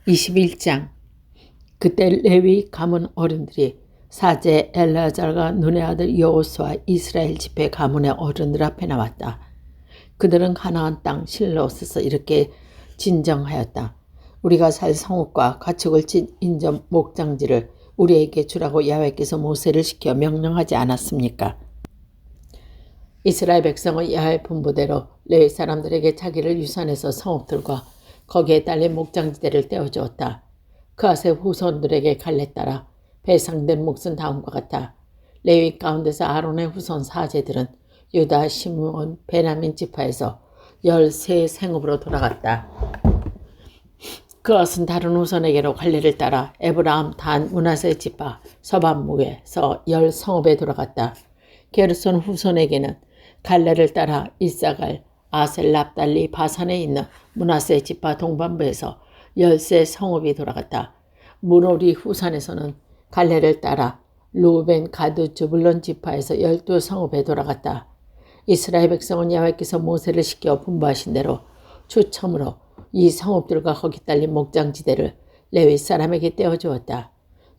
21장. 그때 레위 가문 어른들이 사제 엘르아잘과 눈의 아들 여호수아 이스라엘 집회 가문의 어른들 앞에 나왔다. 그들은 가나안 땅 실로스에서 이렇게 진정하였다. 우리가 살 성읍과 가축을 친 인접 목장지를 우리에게 주라고 야훼께서 모세를 시켜 명령하지 않았습니까? 이스라엘 백성은 야훼 분부대로 레위 사람들에게 자기를 유산해서 성읍들과 거기에 딸린 목장지대를 떼어주었다. 그앗의 후손들에게 갈래 따라 배상된 몫은 다음과 같아. 레위 가운데서 아론의 후손 사제들은 유다, 시므온, 베냐민 지파에서 13생읍으로 돌아갔다. 그것은 다른 후손에게로 갈래를 따라 에브라임, 단, 므낫세 지파 서반무에서 10성읍에 돌아갔다. 게르손 후손에게는 갈래를 따라 이사갈, 아셀, 납달리, 바산에 있는 므낫세 지파 동반부에서 13성읍이 돌아갔다. 무로리 후산에서는 갈래를 따라 루벤, 가드, 즈불론 지파에서 12성읍에 돌아갔다. 이스라엘 백성은 야훼께서 모세를 시켜 분부하신 대로 추첨으로 이 성읍들과 거기 딸린 목장지대를 레위 사람에게 떼어주었다.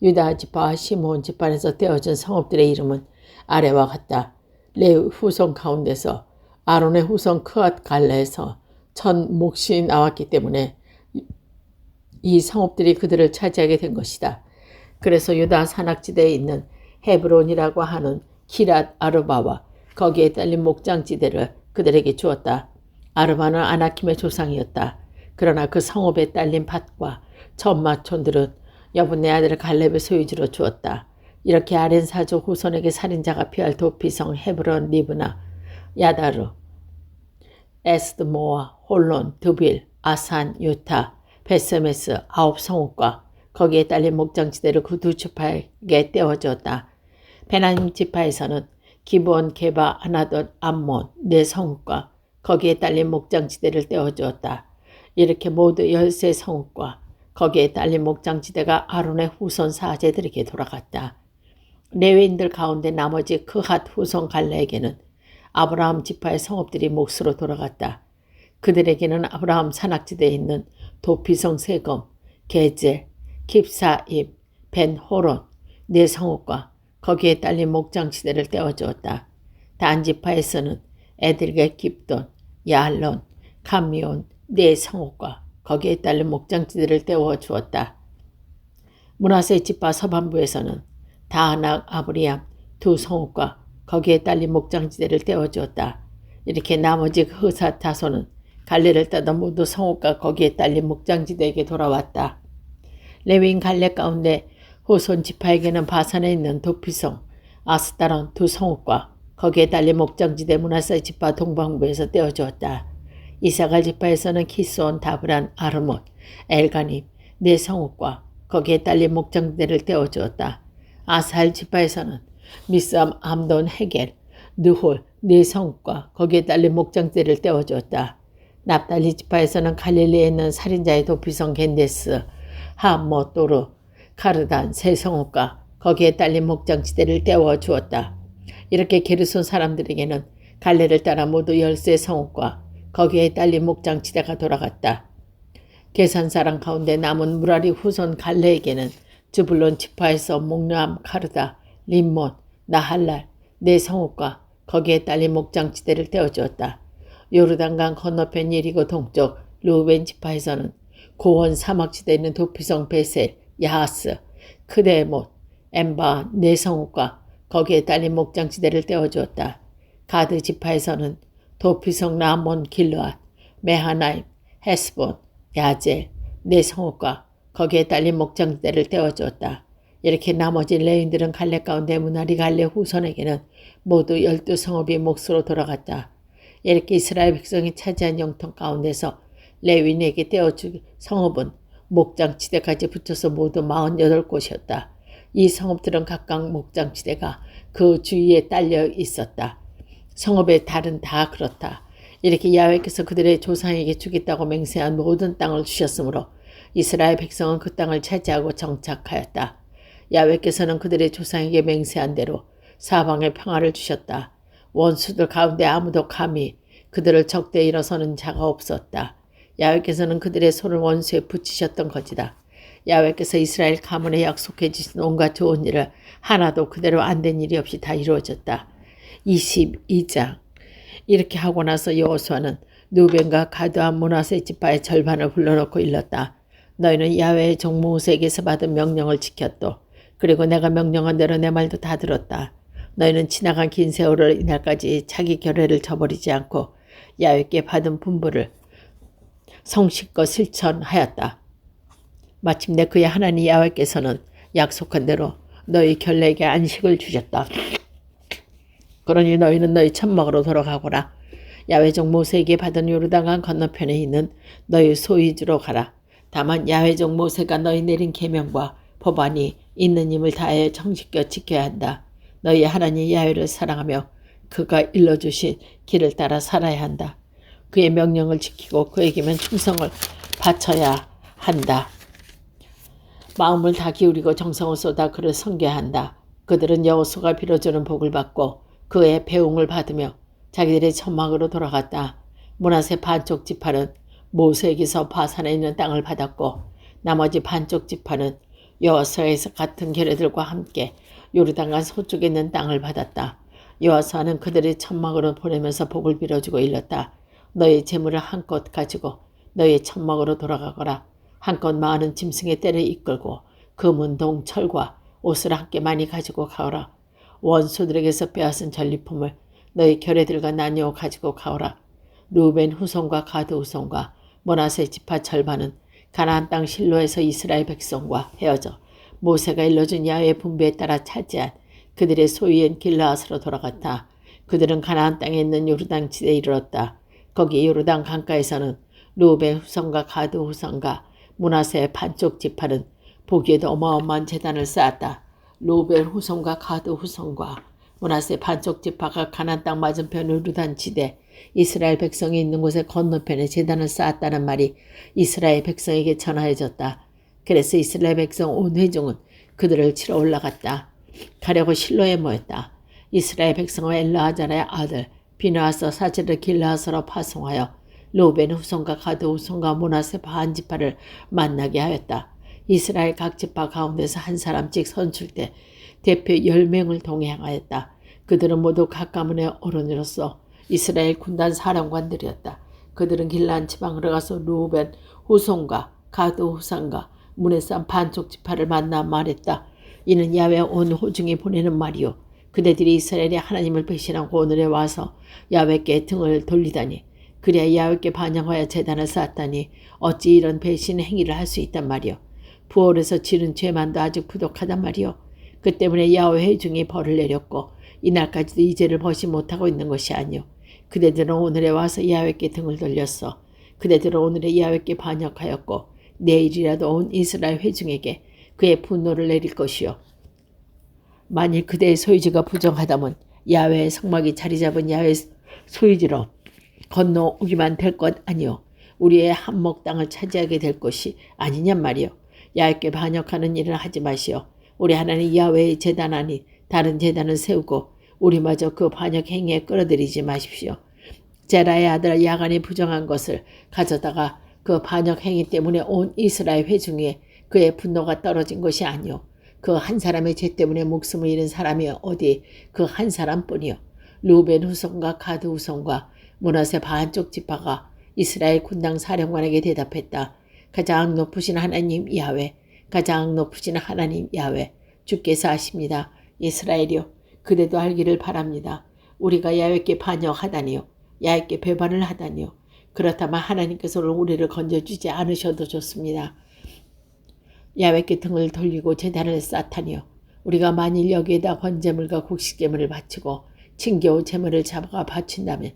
유다 지파와 시므온 지파에서 떼어준 성읍들의 이름은 아래와 같다. 레위 후손 가운데서 아론의 후손 크앗 갈레에서 첫 몫이 나왔기 때문에 이 성읍들이 그들을 차지하게 된 것이다. 그래서 유다 산악지대에 있는 헤브론이라고 하는 키랏 아르바와 거기에 딸린 목장지대를 그들에게 주었다. 아르바는 아나킴의 조상이었다. 그러나 그 성읍에 딸린 밭과 천마촌들은 여분네 아들 갈렙의 소유지로 주었다. 이렇게 아렌 사족 후손에게 살인자가 피할 도피성 헤브론, 리브나, 야다르, 에스드모아, 홀론, 드빌, 아산, 유타, 베세메스 9성읍과 거기에 딸린 목장지대를 그 두 지파에게 떼어주었다. 베냐민 지파에서는 기브온, 게바, 아나돗, 암몬 4성읍과 거기에 딸린 목장지대를 떼어주었다. 이렇게 모두 13성읍과 거기에 딸린 목장지대가 아론의 후손 사제들에게 돌아갔다. 레위인들 가운데 나머지 크핫 후손 갈레에게는 아브라함 지파의 성읍들이 몫으로 돌아갔다. 그들에게는 아브라함 산악지대에 있는 도피성 세검, 게젤, 킵사임, 벤호론 4성읍과 거기에 딸린 목장지대를 떼어주었다. 단 지파에서는 에들게, 깁돈, 야알론, 감미온 4성읍과 거기에 딸린 목장지대를 떼어주었다. 므낫세 지파 서반부에서는 다하낙, 아브리암 2성읍과 거기에 딸린 목장지대를 떼어주었다. 이렇게 나머지 흐사 자손은 갈래를 따다 모두 성읍과 거기에 딸린 목장지대에게 돌아왔다. 레위인 갈래 가운데 후손 지파에게는 바산에 있는 도피성 아스타론 2성읍과 거기에 딸린 목장지대 므낫세 지파 동방부에서 떼어주었다. 이사갈 지파에서는 키스온, 다브란, 아르못, 엘가님 4성읍과 거기에 딸린 목장지대를 떼어주었다. 아살 지파에서는 미삼, 암돈, 헤겔, 느홀 4성읍과 거기에 딸린 목장지대를 떼어주었다. 납달리 지파에서는 갈릴리에 있는 살인자의 도피성 겐데스, 하모토르, 카르단 3성읍과 거기에 딸린 목장지대를 떼어주었다. 이렇게 게르손 사람들에게는 갈래를 따라 모두 13성읍과 거기에 딸린 목장지대가 돌아갔다. 게산 사람 가운데 남은 무라리 후손 갈레에게는 즈불론 지파에서 목르암, 카르다, 림몬, 나할랄 4성읍과 거기에 딸린 목장지대를 떼어주었다. 요르단강 건너편 예리고 동쪽 루벤 지파에서는 고원 사막지대에 있는 도피성 베셀, 야하스, 크데못, 엠바 4성읍과 거기에 딸린 목장지대를 떼어주었다. 가드 지파에서는 도피성 라몬, 길르앗, 메하나임, 헤스본, 야젤 4성읍과 거기에 딸린 목장지대를 떼어주었다. 이렇게 나머지 레위인들은 갈래 가운데 무나리 갈래 후손에게는 모두 12성읍이 몫으로 돌아갔다. 이렇게 이스라엘 백성이 차지한 영토 가운데서 레위인에게 떼어준 성읍은 목장지대까지 붙여서 모두 48곳이었다. 이 성읍들은 각각 목장지대가 그 주위에 딸려 있었다. 성읍의 달은 다 그렇다. 이렇게 야훼께서 그들의 조상에게 주겠다고 맹세한 모든 땅을 주셨으므로 이스라엘 백성은 그 땅을 차지하고 정착하였다. 야훼께서는 그들의 조상에게 맹세한 대로 사방에 평화를 주셨다. 원수들 가운데 아무도 감히 그들을 적대에 일어서는 자가 없었다. 야훼께서는 그들의 손을 원수에 붙이셨던 것이다. 야훼께서 이스라엘 가문에 약속해 주신 온갖 좋은 일을 하나도 그대로 안 된 일이 없이 다 이루어졌다. 22장. 이렇게 하고 나서 여호수아는 누벤과 가드와 므낫세 지파의 절반을 불러놓고 일렀다. 너희는 야훼의 종 모세에게서 받은 명령을 지켰도. 그리고 내가 명령한 대로 내 말도 다 들었다. 너희는 지나간 긴 세월을 이날까지 자기 결례를 저버리지 않고 야훼께 받은 분부를 성실껏 실천하였다. 마침내 그의 하나님 야훼께서는 약속한 대로 너희 결례에게 안식을 주셨다. 그러니 너희는 너희 천막으로 돌아가거라. 야훼 종 모세에게 받은 요르단강 건너편에 있는 너희 소유지로 가라. 다만 야훼 종 모세가 너희 내린 계명과 법안이 있는 힘을 다하여 정식껏 지켜야 한다. 너희 하나님 야훼를 사랑하며 그가 일러주신 길을 따라 살아야 한다. 그의 명령을 지키고 그에게만 충성을 바쳐야 한다. 마음을 다 기울이고 정성을 쏟아 그를 섬겨야 그들은 여호수아가 빌어주는 복을 받고 그의 배웅을 받으며 자기들의 천막으로 돌아갔다. 므낫세 반쪽 지파는 모세에게서 바산에 있는 땅을 받았고 나머지 반쪽 지파는 여호수아에서 같은 계례들과 함께 요르단강 서쪽에 있는 땅을 받았다. 여호수아는 그들의 천막으로 보내면서 복을 빌어주고 일렀다. 너희 재물을 한껏 가지고 너희 천막으로 돌아가거라. 한껏 많은 짐승의 떼를 이끌고 금은동 철과 옷을 함께 많이 가지고 가오라. 원수들에게서 빼앗은 전리품을 너희 결례들과 나뉘어 가지고 가오라. 루벤 후손과 가드 후손과 므낫세 지파 절반은 가나안 땅 실로에서 이스라엘 백성과 헤어져 모세가 일러준 야훼의 분부에 따라 차지한 그들의 소유인 길르앗으로 돌아갔다. 그들은 가나안 땅에 있는 요르단 지대에 이르렀다. 거기 요르단 강가에서는 루벤 후손과 가드 후손과 므낫세 반쪽 지파는 보기에도 어마어마한 제단을 쌓았다. 루벤 후손과 가드 후손과 므낫세 반쪽 지파가 가나안 땅 맞은편 요르단 지대 이스라엘 백성이 있는 곳의 건너편에 제단을 쌓았다는 말이 이스라엘 백성에게 전하여졌다. 그래서 이스라엘 백성 온 회중은 그들을 치러 올라갔다. 가려고 실로에 모였다. 이스라엘 백성은 엘르아잘의 아들 비느하스 사제를 길르앗으로 파송하여 루벤 후손과 가드 후손과 므낫세 반 지파를 만나게 하였다. 이스라엘 각 지파 가운데서 한 사람씩 선출돼 대표 10명을 동행하였다. 그들은 모두 각 가문의 어른으로서 이스라엘 군단 사령관들이었다. 그들은 길르앗 지방으로 가서 루벤 후손과 가드 후손과 므낫세 반쪽 지파를 만나 말했다. 이는 야훼 온 호중이 보내는 말이요. 그대들이 이스라엘의 하나님을 배신하고 오늘에 와서 야훼께 등을 돌리다니 그래야 야훼께 반영하여 제단을 쌓았다니 어찌 이런 배신 행위를 할 수 있단 말이요. 부월에서 지른 죄만도 아직 부족하단 말이요. 그 때문에 야훼 회중이 벌을 내렸고 이날까지도 이 죄를 벗지 못하고 있는 것이 아니요. 그대들은 오늘에 와서 야훼께 등을 돌렸어. 그대들은 오늘에 야훼께 반역하였고 내일이라도 온 이스라엘 회중에게 그의 분노를 내릴 것이요. 만일 그대의 소유지가 부정하다면 야훼의 성막이 자리 잡은 야훼 소유지로 건너오기만 될 것 아니요. 우리의 한몫 땅을 차지하게 될 것이 아니냔 말이요. 야훼께 반역하는 일을 하지 마시오. 우리 하나님 야훼의 제단 아닌 다른 제단을 세우고 우리마저 그 반역 행위에 끌어들이지 마십시오. 제라의 아들 야간이 부정한 것을 가져다가 그 반역 행위 때문에 온 이스라엘 회중에 그의 분노가 떨어진 것이 아니요. 그 한 사람의 죄 때문에 목숨을 잃은 사람이 어디 그 한 사람뿐이요. 루벤 후손과 가드 후손과 므낫세 반쪽 지파가 이스라엘 군당 사령관에게 대답했다. 가장 높으신 하나님 야훼, 가장 높으신 하나님 야훼, 주께서 아십니다. 이스라엘이요, 그대도 알기를 바랍니다. 우리가 야훼께 반역하다니요, 야훼께 배반을 하다니요. 그렇다면 하나님께서 우리를 건져주지 않으셔도 좋습니다. 야훼께 등을 돌리고 제단을 쌓다니요. 우리가 만일 여기에다 번제물과 곡식제물을 바치고 칭겨우 제물을 잡아가 바친다면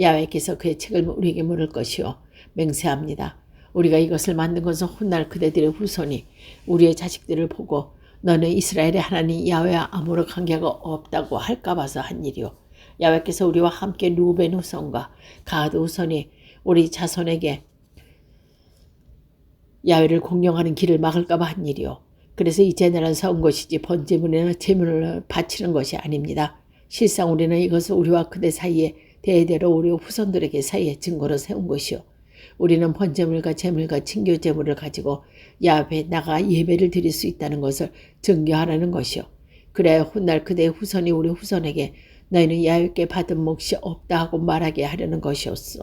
야훼께서 그의 책을 우리에게 물을 것이요. 맹세합니다. 우리가 이것을 만든 것은 훗날 그대들의 후손이 우리의 자식들을 보고 너는 이스라엘의 하나님 야훼와 아무런 관계가 없다고 할까 봐서 한 일이요. 야훼께서 우리와 함께 루벤 후손과 가드 후손이 우리 자손에게 야훼를 공경하는 길을 막을까 봐 한 일이요. 그래서 이 제단을 세운 것이지 번제물이나 제물을 바치는 것이 아닙니다. 실상 우리는 이것을 우리와 그대 사이에 대대로 우리 후손들에게 사이에 증거로 세운 것이요. 우리는 번제물과 제물과 친교 제물을 가지고 야훼 나가 예배를 드릴 수 있다는 것을 증거하라는 것이요. 그래야 훗날 그대의 후손이 우리 후손에게 너희는 야훼께 받은 몫이 없다 하고 말하게 하려는 것이었어.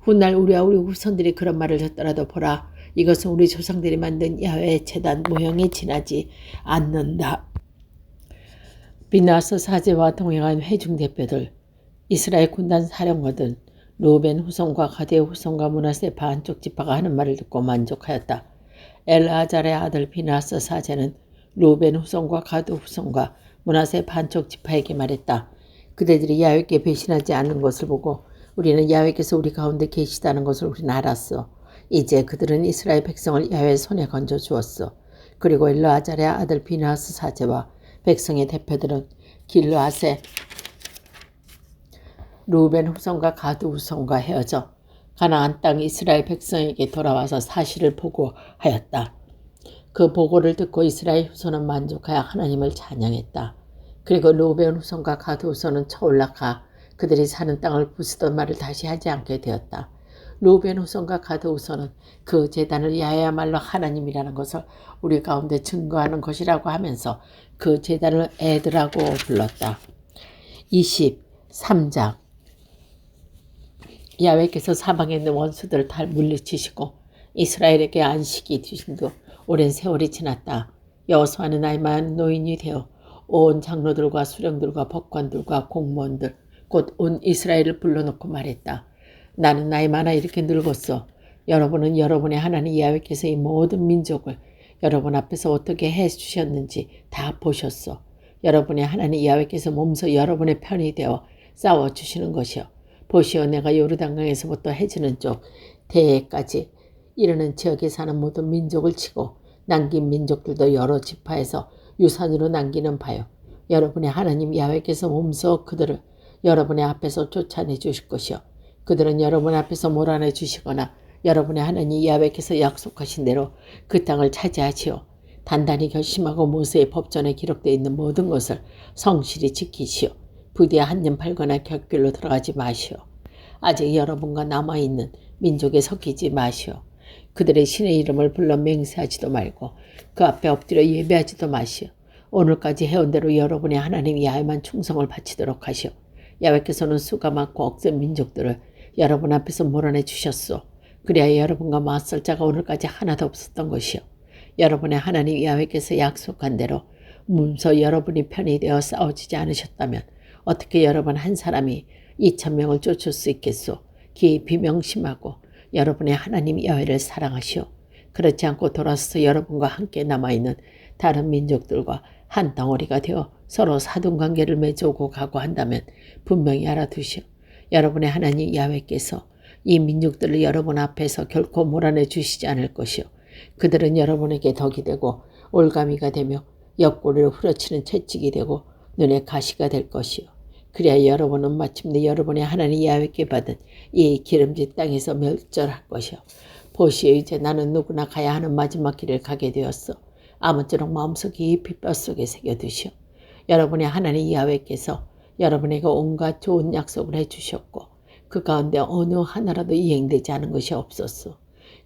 훗날 우리와 우리 후손들이 그런 말을 듣더라도 보라, 이것은 우리 조상들이 만든 야훼 제단 모형에 지나지 않는다. 비나스 사제와 동행한 회중 대표들, 이스라엘 군단 사령관들, 루벤 후손과 가드의 후손과 므낫세 반쪽 지파가 하는 말을 듣고 만족하였다. 엘아잘의 아들 비나스 사제는 루벤 후손과 가드 후손과 므낫세 반쪽 지파에게 말했다. 그대들이 야훼께 배신하지 않는 것을 보고 우리는 야훼께서 우리 가운데 계시다는 것을 우리는 알았어. 이제 그들은 이스라엘 백성을 야훼의 손에 건져 주었어. 그리고 엘아잘의 아들 비나스 사제와 백성의 대표들은 길르앗의 루벤 후손과 가드 후손과 헤어져 가나안 땅 이스라엘 백성에게 돌아와서 사실을 보고하였다. 그 보고를 듣고 이스라엘 후손은 만족하여 하나님을 찬양했다. 그리고 루벤 후손과 가드 후손은 쳐올라가 그들이 사는 땅을 부수던 말을 다시 하지 않게 되었다. 루벤 후손과 가드 후손은 그 제단을 야훼야말로 하나님이라는 것을 우리 가운데 증거하는 것이라고 하면서 그 제단을 에드라고 불렀다. 23장 야훼께서 사방에 있는 원수들을 다 물리치시고 이스라엘에게 안식이 주신 후 오랜 세월이 지났다. 여호수아는 나이 많은 노인이 되어 온 장로들과 수령들과 법관들과 공무원들 곧 온 이스라엘을 불러놓고 말했다. 나는 나이 많아 이렇게 늙었어. 여러분은 여러분의 하나님 야훼께서 이 모든 민족을 여러분 앞에서 어떻게 해주셨는지 다 보셨어. 여러분의 하나님 야훼께서 몸소 여러분의 편이 되어 싸워주시는 것이요. 보시오, 내가 요르단강에서부터 해지는 쪽 대해까지 이르는 지역에 사는 모든 민족을 치고 남긴 민족들도 여러 지파에서 유산으로 남기는 바요. 여러분의 하나님 야훼께서 몸소 그들을 여러분의 앞에서 쫓아내 주실 것이요. 그들은 여러분 앞에서 몰아내 주시거나 여러분의 하나님 야훼께서 약속하신 대로 그 땅을 차지하시오. 단단히 결심하고 모세의 법전에 기록되어 있는 모든 것을 성실히 지키시오. 부디에 한념 팔거나 격길로 들어가지 마시오. 아직 여러분과 남아있는 민족에 섞이지 마시오. 그들의 신의 이름을 불러 맹세하지도 말고 그 앞에 엎드려 예배하지도 마시오. 오늘까지 해온 대로 여러분의 하나님 야훼만 충성을 바치도록 하시오. 야훼께서는 수가 많고 억센 민족들을 여러분 앞에서 몰아내 주셨소. 그래야 여러분과 맞설 자가 오늘까지 하나도 없었던 것이요. 여러분의 하나님 야훼께서 약속한 대로 몸소 여러분이 편이 되어 싸워지지 않으셨다면 어떻게 여러분 한 사람이 2,000명을 쫓을 수 있겠소. 깊이 명심하고 여러분의 하나님 야훼를 사랑하시오. 그렇지 않고 돌아서서 여러분과 함께 남아있는 다른 민족들과 한 덩어리가 되어 서로 사돈관계를 맺어오고 가고 한다면 분명히 알아두시오. 여러분의 하나님 야훼께서 이 민족들을 여러분 앞에서 결코 몰아내 주시지 않을 것이요. 그들은 여러분에게 덕이 되고 올가미가 되며 옆구리를 후려치는 채찍이 되고 눈에 가시가 될 것이요. 그래야 여러분은 마침내 여러분의 하나님 야훼께 받은 이 기름진 땅에서 멸절할 것이요. 보시오, 이제 나는 누구나 가야 하는 마지막 길을 가게 되었어. 아무쪼록 마음속 깊이 뼛속에 새겨두시오. 여러분의 하나님 야훼께서 여러분에게 온갖 좋은 약속을 해주셨고 그 가운데 어느 하나라도 이행되지 않은 것이 없었어.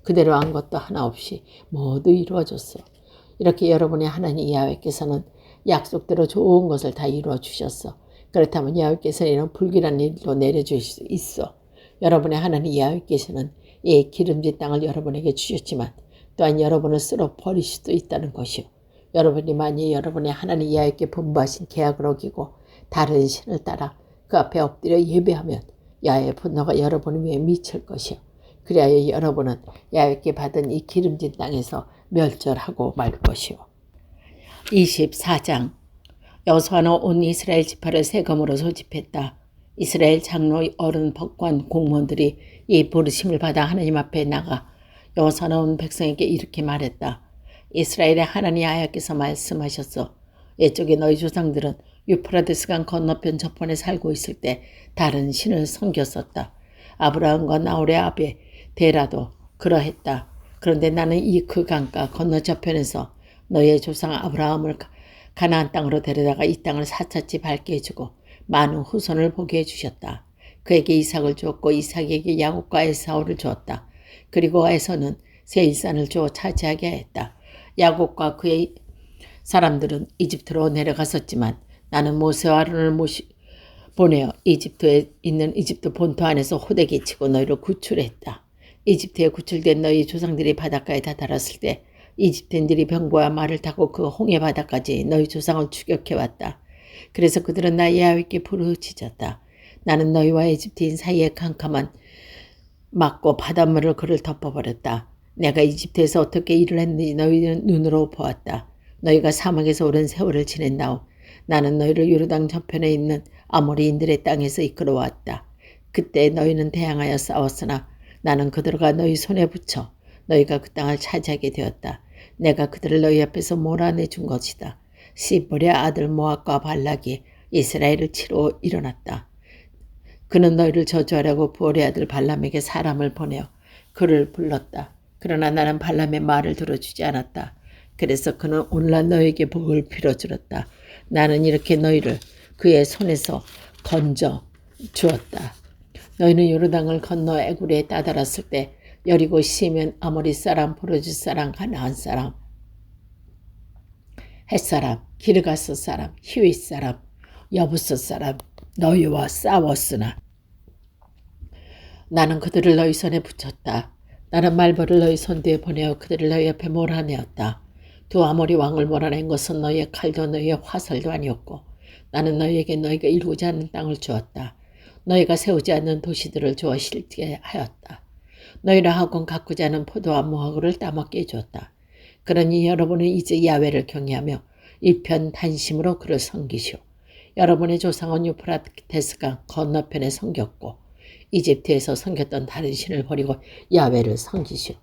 그대로 한 것도 하나 없이 모두 이루어졌어. 이렇게 여러분의 하나님 야훼께서는 약속대로 좋은 것을 다 이루어 주셨어. 그렇다면 야훼께서는 이런 불길한 일도 내려주실 수 있어. 여러분의 하나님 야훼께서는 이 기름진 땅을 여러분에게 주셨지만 또한 여러분을 쓸어 버릴 수도 있다는 것이요. 여러분이 만일 여러분의 하나님 야훼께 분부하신 계약을 어기고 다른 신을 따라 그 앞에 엎드려 예배하면 야훼의 분노가 여러분 위에 미칠 것이요. 그래야 여러분은 야훼께 받은 이 기름진 땅에서 멸절하고 말 것이요. 24장 여호수아는 온 이스라엘 지파를 세금으로 소집했다. 이스라엘 장로, 어른, 법관, 공무원들이 이 부르심을 받아 하나님 앞에 나가 여호수아는 온 백성에게 이렇게 말했다. 이스라엘의 하나님 야훼께서 말씀하셨어. 이쪽에 너희 조상들은 유프라데스강 건너편 저편에 살고 있을 때 다른 신을 섬겼었다. 아브라함과 나홀의 아비 데라도 그러했다. 그런데 나는 이 그 강가 건너 저편에서 너희의 조상 아브라함을 가나안 땅으로 데려다가 이 땅을 사차치 밟게 해주고 많은 후손을 보게 해주셨다. 그에게 이삭을 주었고 이삭에게 야곱과 에사오를 주었다. 그리고 에서는 세일산을 주어 차지하게 했다. 야곱과 그의 사람들은 이집트로 내려갔었지만 나는 모세와 아론을 보내어 이집트에 있는 이집트 본토 안에서 호되게 치고 너희를 구출했다. 이집트에 구출된 너희 조상들이 바닷가에 다다랐을 때 이집트인들이 병거와 말을 타고 그 홍해 바다까지 너희 조상을 추격해왔다. 그래서 그들은 나 야훼께 부르짖었다. 나는 너희와 이집트인 사이에 캄캄한 막고 바닷물을 그를 덮어버렸다. 내가 이집트에서 어떻게 일을 했는지 너희는 눈으로 보았다. 너희가 사막에서 오랜 세월을 지낸다오. 나는 너희를 요르단 저편에 있는 아모리인들의 땅에서 이끌어왔다. 그때 너희는 대항하여 싸웠으나 나는 그들과 너희 손에 붙여 너희가 그 땅을 차지하게 되었다. 내가 그들을 너희 앞에서 몰아내준 것이다. 시볼의 아들 모압과 발락이 이스라엘을 치러 일어났다. 그는 너희를 저주하려고 부올의 아들 발람에게 사람을 보내어 그를 불렀다. 그러나 나는 발람의 말을 들어주지 않았다. 그래서 그는 오늘날 너에게 복을 빌어주었다. 나는 이렇게 너희를 그의 손에서 건져 주었다. 너희는 요르단을 건너 에구리에 다다랐을 때 여리고 시면 아모리 사람, 보르즈 사람, 가나안 사람, 헷 사람, 기르가스 사람, 히윗 사람, 여부스 사람 너희와 싸웠으나 나는 그들을 너희 손에 붙였다. 나는 말벌을 너희 손 뒤에 보내어 그들을 너희 옆에 몰아내었다. 두 아모리 왕을 몰아낸 것은 너희의 칼도 너희의 화살도 아니었고 나는 너희에게 너희가 이루지 않는 땅을 주었다. 너희가 세우지 않는 도시들을 주어 실게 하였다. 너희라 하곤 가꾸지 않은 포도와 무화과를 따먹게 해주었다. 그러니 여러분은 이제 야훼를 경외하며 일편단심으로 그를 섬기시오. 여러분의 조상은 유프라테스강 건너편에 섬겼고 이집트에서 섬겼던 다른 신을 버리고 야훼를 섬기시오.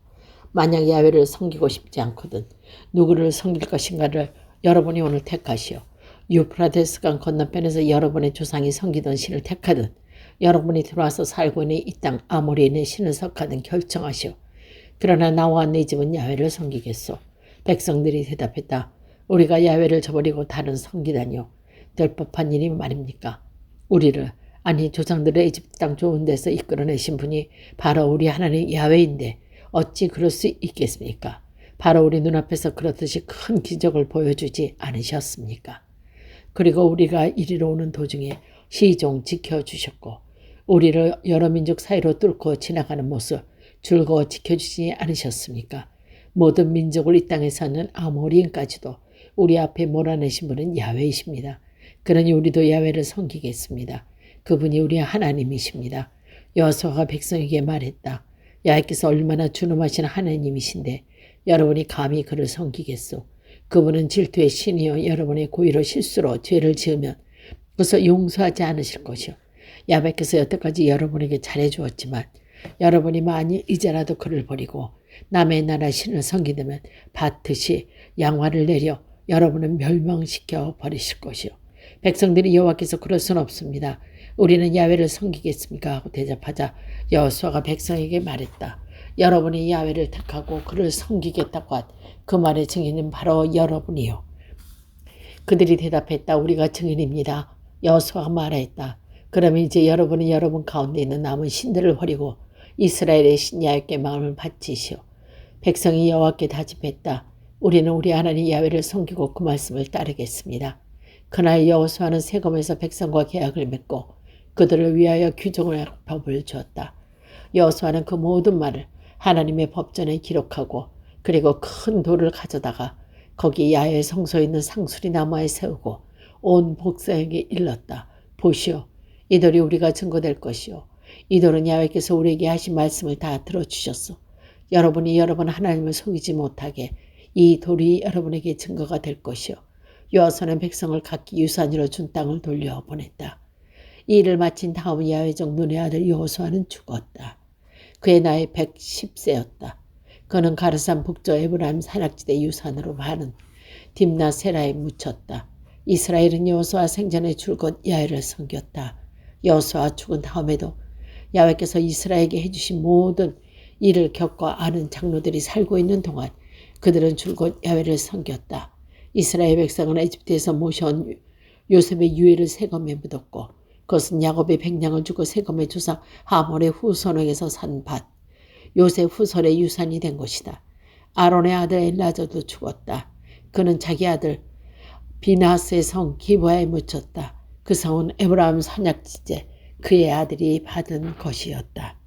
만약 야훼를 섬기고 싶지 않거든 누구를 섬길 것인가를 여러분이 오늘 택하시오. 유프라테스강 건너편에서 여러분의 조상이 섬기던 신을 택하든 여러분이 들어와서 살고 있는 이 땅 아모리인의 신을 석하든 결정하시오. 그러나 나와 내 집은 야훼를 섬기겠소. 백성들이 대답했다. 우리가 야훼를 저버리고 다른 섬기다니요. 될 법한 일이 말입니까? 우리를 아니 조상들의 이집트 땅 좋은 데서 이끌어내신 분이 바로 우리 하나님 야훼인데 어찌 그럴 수 있겠습니까? 바로 우리 눈앞에서 그렇듯이 큰 기적을 보여주지 않으셨습니까? 그리고 우리가 이리로 오는 도중에 시종 지켜주셨고 우리를 여러 민족 사이로 뚫고 지나가는 모습 즐거워 지켜주지 않으셨습니까? 모든 민족을 이 땅에 사는 아모리인까지도 우리 앞에 몰아내신 분은 야훼이십니다. 그러니 우리도 야훼를 섬기겠습니다. 그분이 우리의 하나님이십니다. 여호수아가 백성에게 말했다. 야훼께서 얼마나 준엄하신 하나님이신데 여러분이 감히 그를 섬기겠소. 그분은 질투의 신이요 여러분의 고의로 실수로 죄를 지으면 그것을 용서하지 않으실 것이요. 야훼께서 여태까지 여러분에게 잘해주었지만 여러분이 만일 이제라도 그를 버리고 남의 나라 신을 섬기려면 반드시 양화를 내려 여러분은 멸망시켜 버리실 것이요. 백성들이 여호와께서 그럴 수는 없습니다. 우리는 야훼를 섬기겠습니까? 하고 대답하자 여호수아가 백성에게 말했다. 여러분이 야훼를 택하고 그를 섬기겠다고 한 그 말의 증인은 바로 여러분이요. 그들이 대답했다. 우리가 증인입니다. 여호수아가 말했다. 그러면 이제 여러분은 여러분 가운데 있는 남은 신들을 버리고 이스라엘의 신 야훼께 마음을 바치시오. 백성이 여호와께 다짐했다. 우리는 우리 하나님 야훼를 섬기고 그 말씀을 따르겠습니다. 그날 여호수아는 세검에서 백성과 계약을 맺고 그들을 위하여 규정을 법을 주었다. 여호수아는 그 모든 말을 하나님의 법전에 기록하고 그리고 큰 돌을 가져다가 거기 야훼 성소에 있는 상수리 나무에 세우고 온 복사에게 일렀다. 보시오. 이 돌이 우리가 증거될 것이요. 이 돌은 야훼께서 우리에게 하신 말씀을 다 들어주셨소. 여러분이 여러분 하나님을 속이지 못하게 이 돌이 여러분에게 증거가 될 것이요. 여호수아는 백성을 각기 유산으로 준 땅을 돌려보냈다. 이 일을 마친 다음 야훼족 눈의 아들 여호수아는 죽었다. 그의 나이 110세였다. 그는 가르산 북쪽 에브라임 산악지대 유산으로 많은 딥나세라에 묻혔다. 이스라엘은 여호수아 생전에 줄곧 야훼를 섬겼다. 여호수아 죽은 다음에도 야훼께서 이스라엘에게 해주신 모든 일을 겪고 아는 장로들이 살고 있는 동안 그들은 줄곧 야훼를 섬겼다. 이스라엘 백성은 에집트에서 모셔온 요셉의 유해를 세검에 묻었고 그것은 야곱이 백냥을 주고 세금의 조상 하몰의 후손에게서 산 밭, 요셉 후손의 유산이 된 것이다. 아론의 아들 엘라자도 죽었다. 그는 자기 아들 비나스의 성 기브아에 묻혔다. 그 성은 에브라임 선약지제 그의 아들이 받은 것이었다.